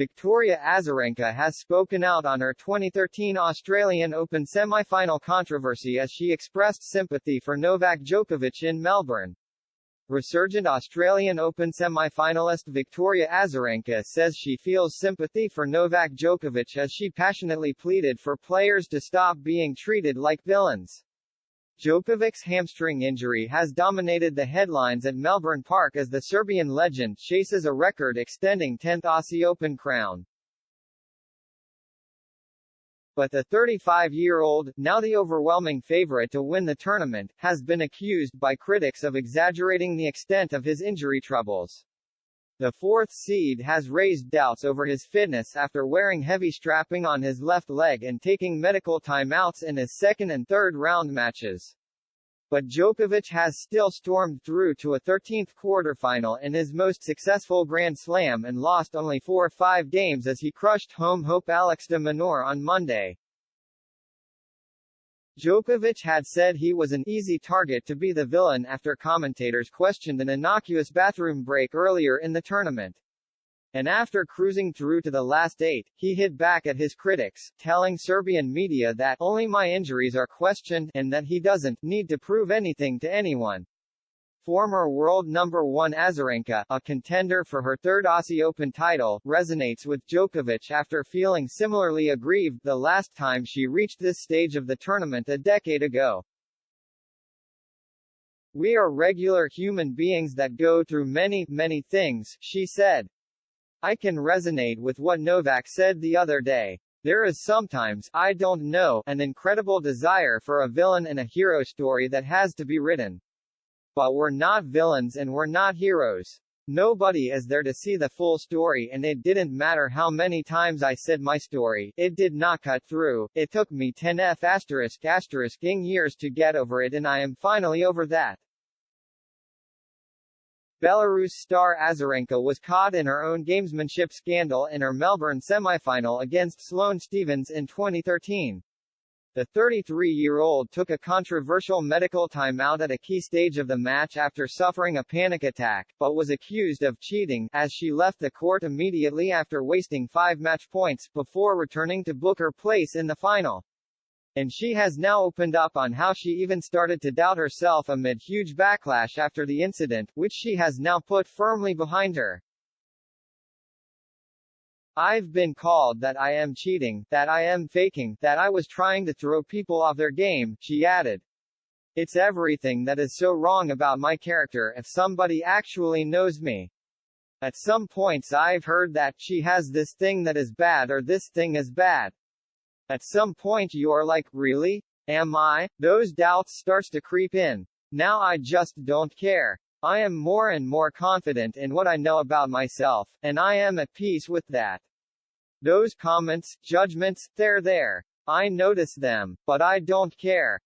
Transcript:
Victoria Azarenka has spoken out on her 2013 Australian Open semi-final controversy as she expressed sympathy for Novak Djokovic in Melbourne. Resurgent Australian Open semi-finalist Victoria Azarenka says she feels sympathy for Novak Djokovic as she passionately pleaded for players to stop being treated like villains. Djokovic's hamstring injury has dominated the headlines at Melbourne Park as the Serbian legend chases a record-extending 10th Aussie Open crown. But the 35-year-old, now the overwhelming favorite to win the tournament, has been accused by critics of exaggerating the extent of his injury troubles. The fourth seed has raised doubts over his fitness after wearing heavy strapping on his left leg and taking medical timeouts in his second and third round matches. But Djokovic has still stormed through to a 13th quarterfinal in his most successful Grand Slam and lost only 4-5 games as he crushed home hope Alex de Minaur on Monday. Djokovic had said he was an easy target to be the villain after commentators questioned an innocuous bathroom break earlier in the tournament. And after cruising through to the last 8, he hit back at his critics, telling Serbian media that only my injuries are questioned and that he doesn't need to prove anything to anyone. Former world number 1 Azarenka, a contender for her third Aussie Open title, resonates with Djokovic after feeling similarly aggrieved the last time she reached this stage of the tournament a decade ago. "We are regular human beings that go through many, many things," she said. "I can resonate with what Novak said the other day. There is sometimes, I don't know, an incredible desire for a villain and a hero story that has to be written. But we're not villains and we're not heroes. Nobody is there to see the full story, and it didn't matter how many times I said my story, it did not cut through. It took me 10 years to get over it, and I am finally over that." Belarus star Azarenka was caught in her own gamesmanship scandal in her Melbourne semi-final against Sloane Stephens in 2013. The 33-year-old took a controversial medical timeout at a key stage of the match after suffering a panic attack, but was accused of cheating, as she left the court immediately after wasting 5 match points, before returning to book her place in the final. And she has now opened up on how she even started to doubt herself amid huge backlash after the incident, which she has now put firmly behind her. "I've been called that I am cheating, that I am faking, that I was trying to throw people off their game," she added. "It's everything that is so wrong about my character if somebody actually knows me. At some points I've heard that she has this thing that is bad or this thing is bad. At some point you're like, really? Am I? Those doubts starts to creep in. Now I just don't care. I am more and more confident in what I know about myself, and I am at peace with that. Those comments, judgments, they're there. I notice them, but I don't care.